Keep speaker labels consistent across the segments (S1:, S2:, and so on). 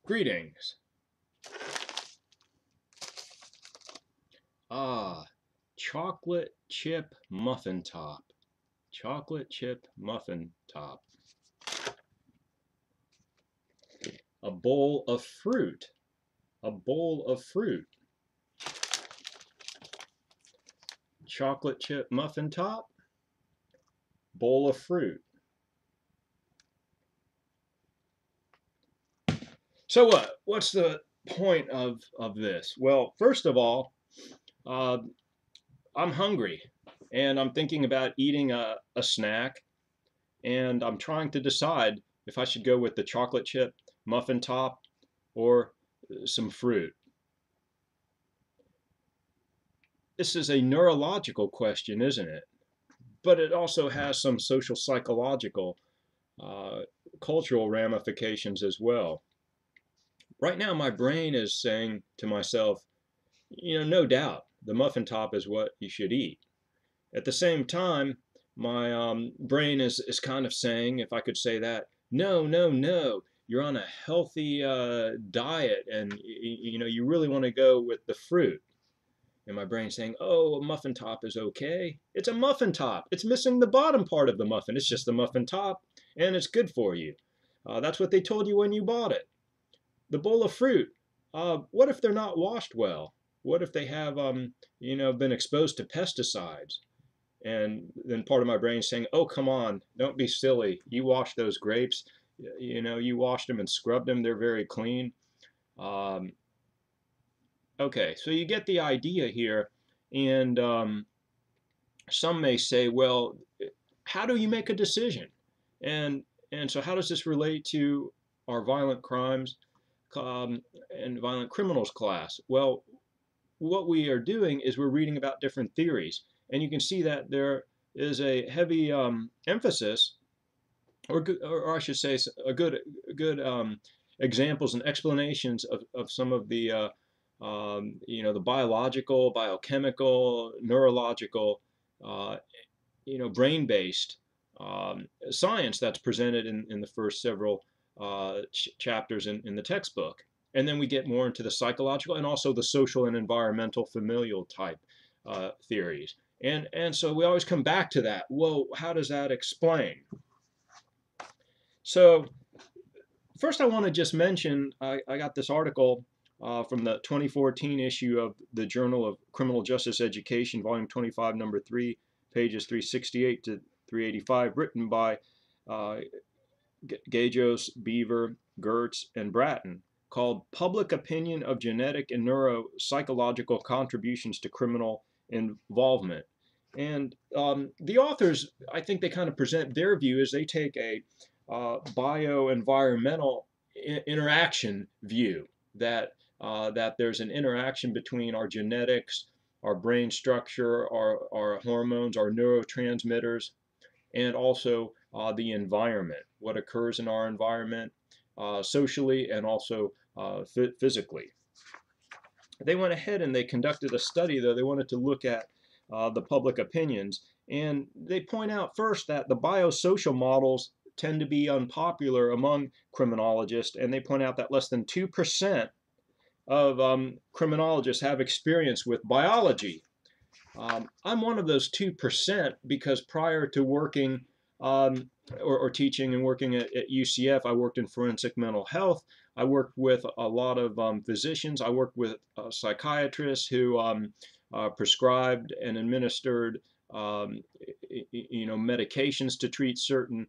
S1: Greetings. Chocolate chip muffin top. Chocolate chip muffin top. A bowl of fruit. A bowl of fruit. Chocolate chip muffin top. Bowl of fruit. So what? What's the point of this? Well, first of all, I'm hungry and I'm thinking about eating a snack, and I'm trying to decide if I should go with the chocolate chip muffin top or some fruit. This is a neurological question, isn't it? But it also has some social psychological, cultural ramifications as well. Right now, my brain is saying to myself, no doubt, the muffin top is what you should eat. At the same time, my brain is kind of saying, if I could say that, no, no, no, you're on a healthy diet, and you really want to go with the fruit. And my brain saying, oh, a muffin top is okay. It's a muffin top. It's missing the bottom part of the muffin. It's just the muffin top, and it's good for you. That's what they told you when you bought it. The bowl of fruit, what if they're not washed well? What if they have, been exposed to pesticides? And then part of my brain saying, oh, come on, don't be silly. You washed those grapes. You washed them and scrubbed them. They're very clean. Okay, so you get the idea here. And some may say, well, how do you make a decision? And so how does this relate to our violent crimes and violent criminals class? Well, what we are doing is we're reading about different theories. And you can see that there is a heavy emphasis, or I should say, a good examples and explanations of some of the the biological, biochemical, neurological, brain-based science that's presented in the first several chapters in the textbook. And then we get more into the psychological and also the social and environmental familial type theories. And so we always come back to that. Well, how does that explain? So first I want to just mention, I got this article from the 2014 issue of the Journal of Criminal Justice Education, volume 25, number 3, pages 368 to 385, written by Gajos, Beaver, Gertz, and Bratton, called Public Opinion of Genetic and Neuropsychological Contributions to Criminal Involvement. And the authors, I think they kind of present their view as they take a bioenvironmental interaction view, that there's an interaction between our genetics, our brain structure, our hormones, our neurotransmitters, and also the environment, what occurs in our environment socially and also physically. They went ahead and they conducted a study, though. They wanted to look at the public opinions, and they point out first that the biosocial models tend to be unpopular among criminologists, and they point out that less than 2% of criminologists have experience with biology. I'm one of those 2% because prior to working or teaching and working at UCF, I worked in forensic mental health. I worked with a lot of physicians. I worked with psychiatrists who prescribed and administered medications to treat certain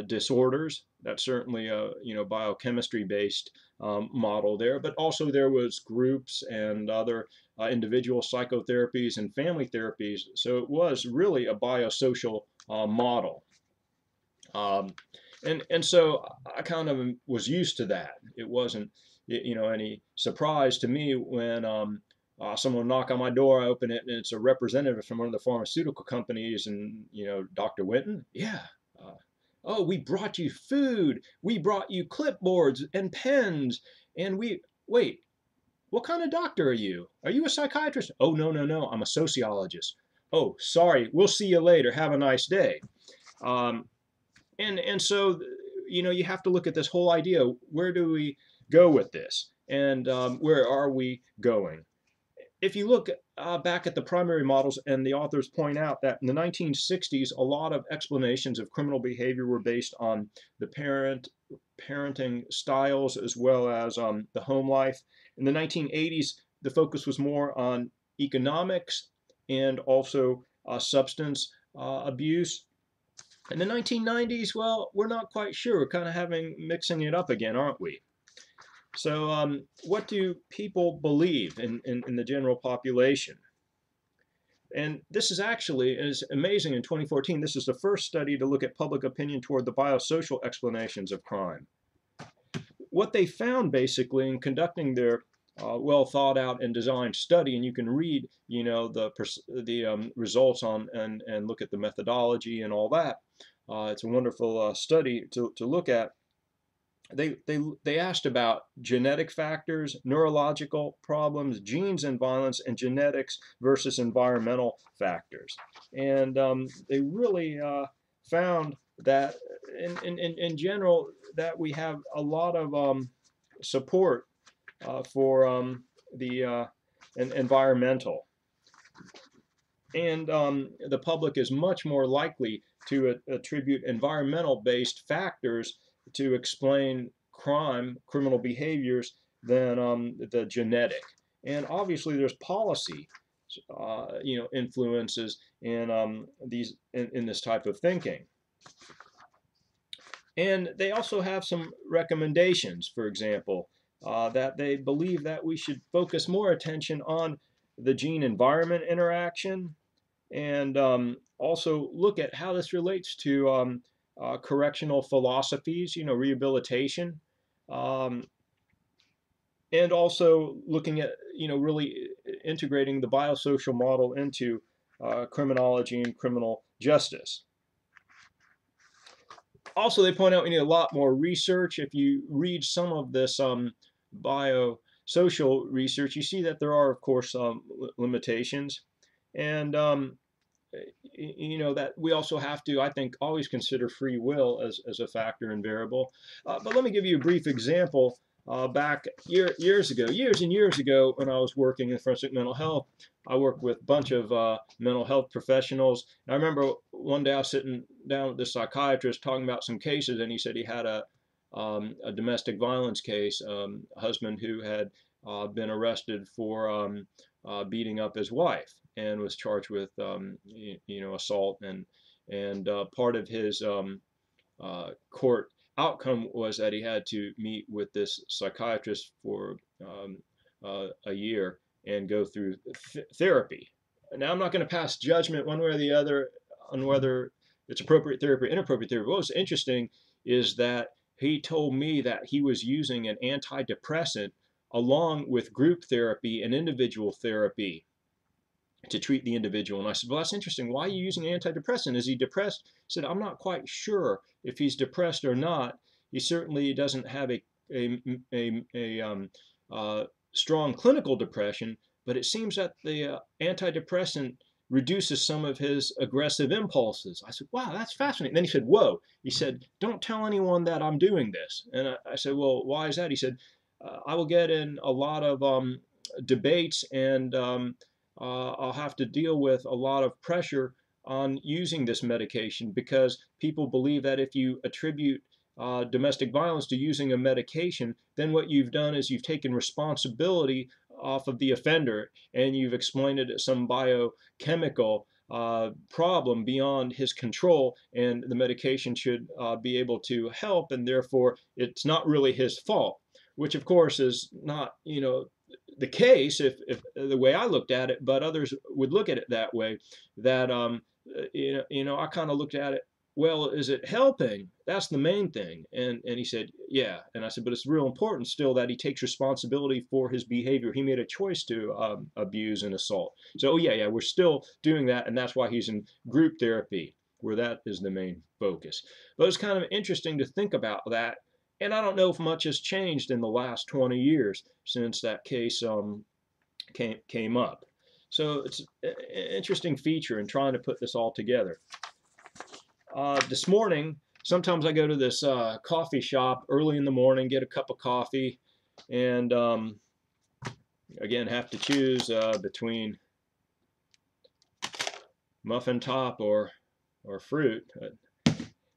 S1: disorders. That's certainly a biochemistry based model there, but also there was groups and other individual psychotherapies and family therapies. So it was really a biosocial model. And so I kind of was used to that. It wasn't any surprise to me when someone knock on my door, I open it, and it's a representative from one of the pharmaceutical companies, and Dr. Winton, yeah. Oh, we brought you food. We brought you clipboards and pens. And wait, what kind of doctor are you? Are you a psychiatrist? Oh, no, no, no. I'm a sociologist. Oh, sorry. We'll see you later. Have a nice day. And so, you have to look at this whole idea. Where do we go with this, and where are we going? If you look back at the primary models, and the authors point out that in the 1960s, a lot of explanations of criminal behavior were based on the parenting styles as well as the home life. In the 1980s, the focus was more on economics and also substance abuse. In the 1990s, well, we're not quite sure. We're kind of mixing it up again, aren't we? So what do people believe in the general population? And this is amazing. In 2014, this is the first study to look at public opinion toward the biosocial explanations of crime. What they found basically in conducting their well thought out and designed study, and you can read, the results on and look at the methodology and all that. It's a wonderful study to look at. They asked about genetic factors, neurological problems, genes and violence, and genetics versus environmental factors. And they really found that in general that we have a lot of support for the environmental. And the public is much more likely to attribute environmental-based factors to explain criminal behaviors, than the genetic. And obviously, there's policy, influences in in this type of thinking. And they also have some recommendations, for example, that they believe that we should focus more attention on the gene-environment interaction, and also look at how this relates to correctional philosophies, rehabilitation, and also looking at, really integrating the biosocial model into criminology and criminal justice. Also, they point out we need a lot more research. If you read some of this biosocial research, you see that there are, of course, limitations. And that we also have to, I think, always consider free will as a factor and variable. But let me give you a brief example. Back years and years ago, when I was working in forensic mental health, I worked with a bunch of mental health professionals. And I remember one day I was sitting down with this psychiatrist talking about some cases, and he said he had a domestic violence case, a husband who had been arrested for beating up his wife, and was charged with assault, and part of his court outcome was that he had to meet with this psychiatrist for a year and go through therapy. Now, I'm not going to pass judgment one way or the other on whether it's appropriate therapy or inappropriate therapy. What was interesting is that he told me that he was using an antidepressant along with group therapy and individual therapy to treat the individual. And I said, well, that's interesting. Why are you using an antidepressant? Is he depressed? He said, I'm not quite sure if he's depressed or not. He certainly doesn't have a strong clinical depression, but it seems that the antidepressant reduces some of his aggressive impulses. I said, wow, that's fascinating. Then he said, whoa. He said, don't tell anyone that I'm doing this. And I said, well, why is that? He said, I will get in a lot of debates, and I'll have to deal with a lot of pressure on using this medication, because people believe that if you attribute domestic violence to using a medication, then what you've done is you've taken responsibility off of the offender, and you've explained it as some biochemical problem beyond his control, and the medication should be able to help, and therefore it's not really his fault, which of course is not, the case if the way I looked at it, but others would look at it that way. That I kind of looked at it, well, is it helping? That's the main thing. And he said, yeah. And I said, but it's real important still that he takes responsibility for his behavior. He made a choice to abuse and assault. So yeah, we're still doing that, and that's why he's in group therapy, where that is the main focus. But it's kind of interesting to think about that. And I don't know if much has changed in the last 20 years since that case came up. So it's an interesting feature in trying to put this all together. This morning, sometimes I go to this coffee shop early in the morning, get a cup of coffee, and again, have to choose between muffin top or fruit.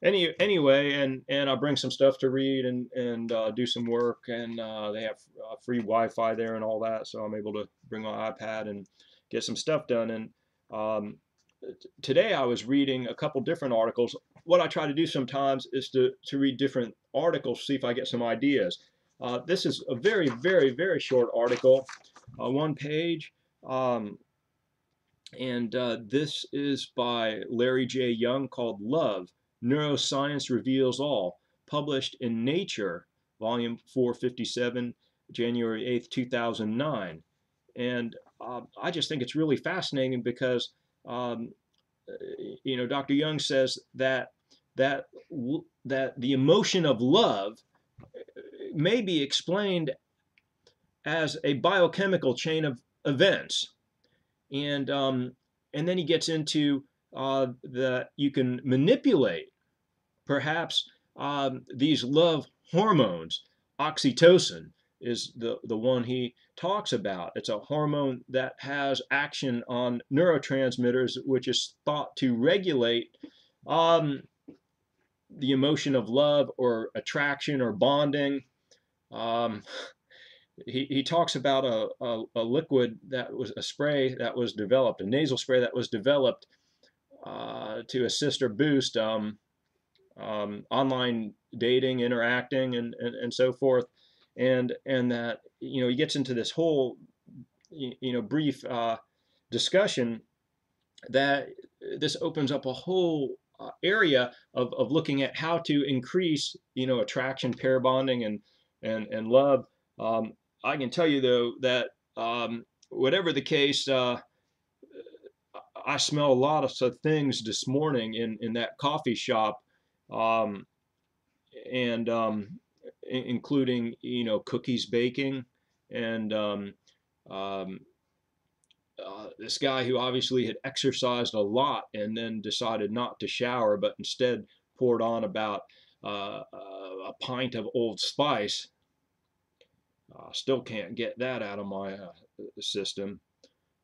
S1: Anyway, and I'll bring some stuff to read and do some work, and they have free Wi-Fi there and all that, so I'm able to bring my iPad and get some stuff done. And um, today I was reading a couple different articles. What I try to do sometimes is to read different articles, see if I get some ideas. This is a very, very, very short article, one page. Um, and this is by Larry J. Young, called Love, Neuroscience Reveals All, published in Nature, volume 457, January 8th, 2009. And I just think it's really fascinating because, um, Dr. Young says that that the emotion of love may be explained as a biochemical chain of events. And and then he gets into that you can manipulate perhaps these love hormones. Oxytocin is the one he talks about. It's a hormone that has action on neurotransmitters, which is thought to regulate um, the emotion of love or attraction or bonding. Um, he talks about a liquid that was a spray that was developed, a nasal spray that was developed to assist or boost online dating, interacting, and so forth, and that he gets into this whole brief discussion that this opens up a whole area of looking at how to increase attraction, pair bonding, and love. I can tell you though that whatever the case, I smell a lot of things this morning in that coffee shop, um, and including cookies baking, and um, this guy who obviously had exercised a lot and then decided not to shower, but instead poured on about a pint of Old Spice. Still can't get that out of my system.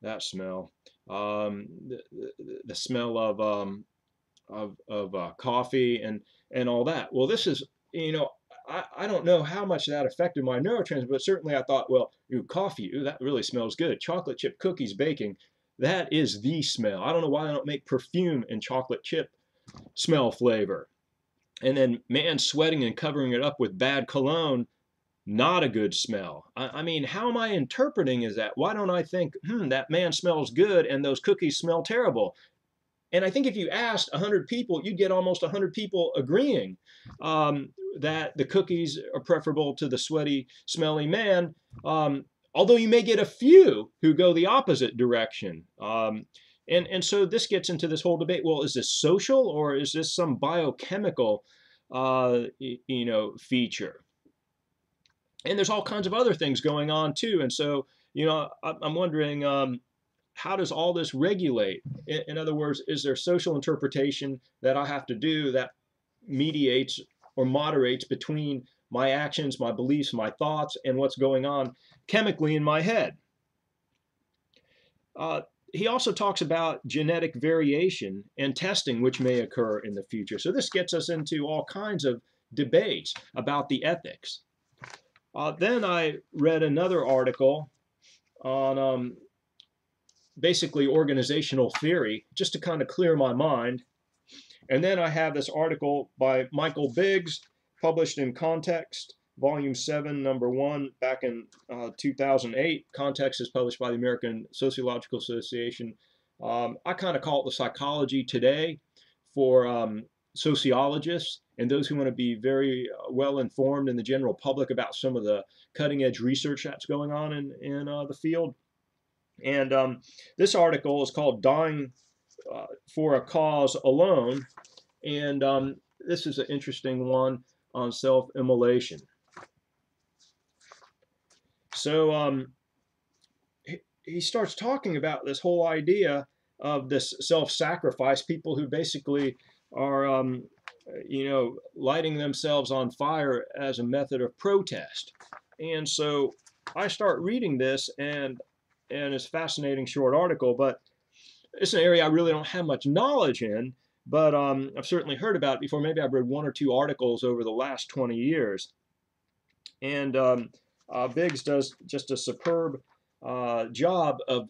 S1: That smell, the smell of coffee and all that. Well, this is I don't know how much that affected my neurotransmitters, but certainly I thought, well, coffee, that really smells good. Chocolate chip cookies baking, that is the smell. I don't know why I don't make perfume and chocolate chip smell flavor. And then man sweating and covering it up with bad cologne, not a good smell. I mean, how am I interpreting is that? Why don't I think, that man smells good and those cookies smell terrible? And I think if you asked 100 people, you'd get almost 100 people agreeing that the cookies are preferable to the sweaty, smelly man. Although you may get a few who go the opposite direction. And so this gets into this whole debate. Well, is this social or is this some biochemical, feature? And there's all kinds of other things going on too. And so, I'm wondering, how does all this regulate? In other words, is there social interpretation that I have to do that mediates or moderates between my actions, my beliefs, my thoughts, and what's going on chemically in my head? He also talks about genetic variation and testing, which may occur in the future. So this gets us into all kinds of debates about the ethics. Then I read another article on basically organizational theory, just to kind of clear my mind. And then I have this article by Michael Biggs, published in Context, Volume 7, Number 1, back in 2008. Context is published by the American Sociological Association. I kind of call it the psychology today for sociologists and those who want to be very well informed in the general public about some of the cutting edge research that's going on in the field. And this article is called Dying for a Cause Alone. And this is an interesting one on self-immolation. So he starts talking about this whole idea of this self-sacrifice, people who basically are, lighting themselves on fire as a method of protest. And so I start reading this, and it's a fascinating short article, but it's an area I really don't have much knowledge in, but I've certainly heard about it before. Maybe I've read one or two articles over the last 20 years. And Biggs does just a superb job of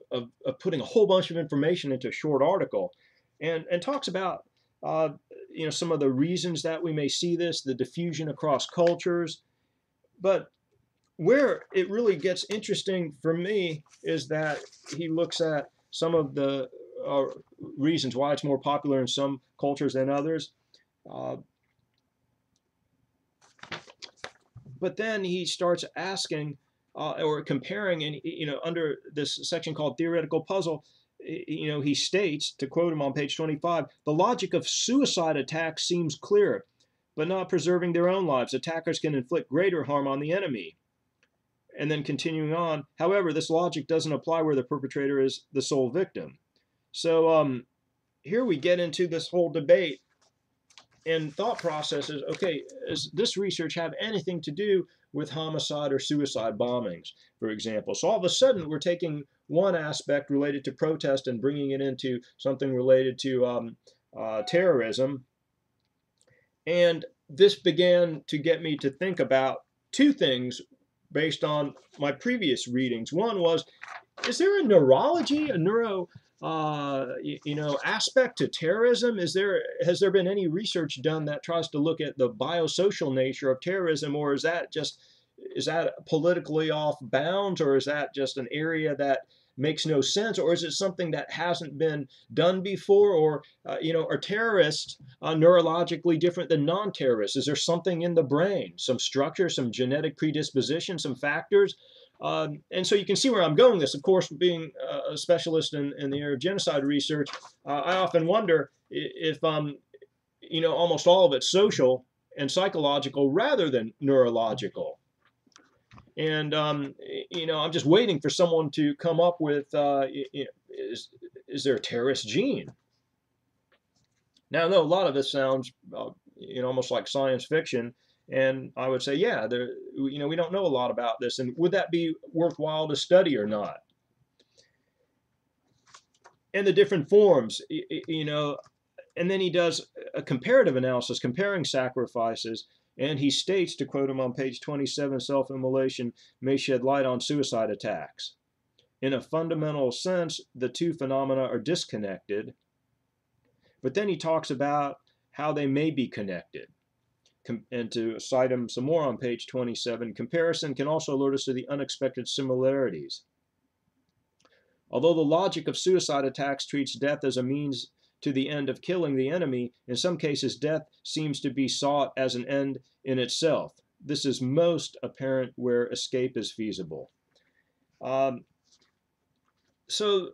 S1: putting a whole bunch of information into a short article, and talks about some of the reasons that we may see this, the diffusion across cultures. But where it really gets interesting for me is that he looks at some of the uh, reasons why it's more popular in some cultures than others. Uh, but then he starts asking or comparing, and under this section called theoretical puzzle, he states, to quote him on page 25, the logic of suicide attacks seems clear, but not preserving their own lives. Attackers can inflict greater harm on the enemy. And then continuing on, however, this logic doesn't apply where the perpetrator is the sole victim. So here we get into this whole debate and thought processes. Okay, does this research have anything to do with homicide or suicide bombings, for example? So all of a sudden, we're taking one aspect related to protest and bringing it into something related to terrorism. And this began to get me to think about two things based on my previous readings. One was, is there a neurology, a neuro aspect to terrorism? Has there been any research done that tries to look at the biosocial nature of terrorism, or is that politically off bounds, or is that just an area that makes no sense, or is it something that hasn't been done before, or are terrorists neurologically different than non-terrorists? Is there something in the brain, some structure, some genetic predisposition, some factors? And so you can see where I'm going with this. Of course, being a specialist in the area of genocide research, I often wonder if almost all of it's social and psychological rather than neurological. And I'm just waiting for someone to come up with is there a terrorist gene? Now, I know a lot of this sounds almost like science fiction, and I would say, yeah, we don't know a lot about this, and would that be worthwhile to study or not? And the different forms, and then he does a comparative analysis, comparing sacrifices, and he states, to quote him on page 27, self-immolation may shed light on suicide attacks. In a fundamental sense, the two phenomena are disconnected, but then he talks about how they may be connected. And to cite him some more on page 27, comparison can also alert us to the unexpected similarities. Although the logic of suicide attacks treats death as a means to the end of killing the enemy, in some cases death seems to be sought as an end in itself. This is most apparent where escape is feasible. So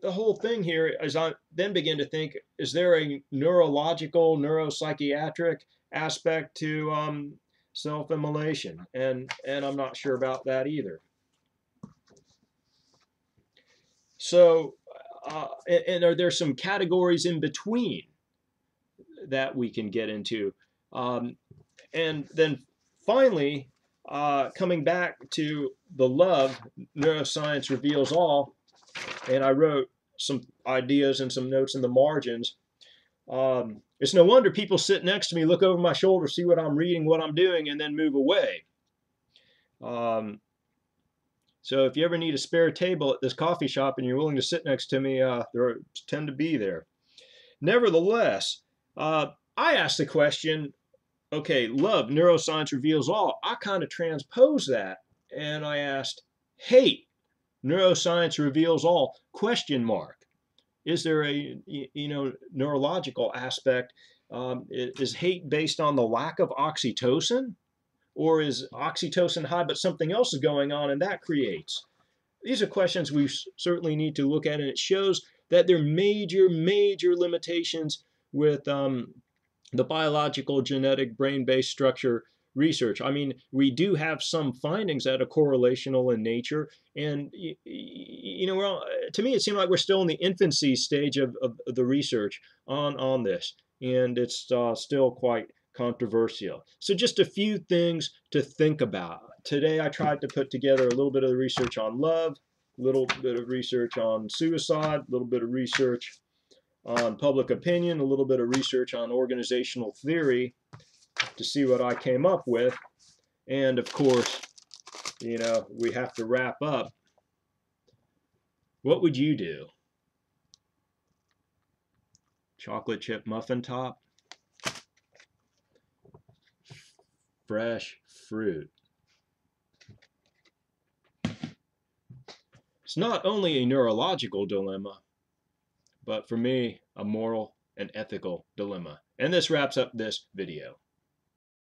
S1: the whole thing here is, I then begin to think, is there a neurological, neuropsychiatric aspect to self-immolation? And I'm not sure about that either. So, and are there some categories in between that we can get into? And then finally, coming back to the love, neuroscience reveals all, and I wrote some ideas and some notes in the margins. It's no wonder people sit next to me, look over my shoulder, see what I'm reading, what I'm doing, and then move away. So if you ever need a spare table at this coffee shop and you're willing to sit next to me, there tend to be there. Nevertheless, I asked the question, okay, love, neuroscience reveals all. I kind of transposed that, and I asked, hate, neuroscience reveals all, question mark. Is there a neurological aspect? Is hate based on the lack of oxytocin? Or is oxytocin high, but something else is going on, and that creates? These are questions we certainly need to look at, and it shows that there are major, major limitations with the biological, genetic, brain-based structure research. I mean, we do have some findings that are correlational in nature, and to me, it seemed like we're still in the infancy stage of the research on this, and it's still quite controversial. So just a few things to think about Today I tried to put together a little bit of research on love, a little bit of research on suicide, a little bit of research on public opinion, a little bit of research on organizational theory to see what I came up with. And of course, you know, we have to wrap up. What would you do? Chocolate chip muffin top? Fresh fruit. It's not only a neurological dilemma, but for me, a moral and ethical dilemma. And this wraps up this video.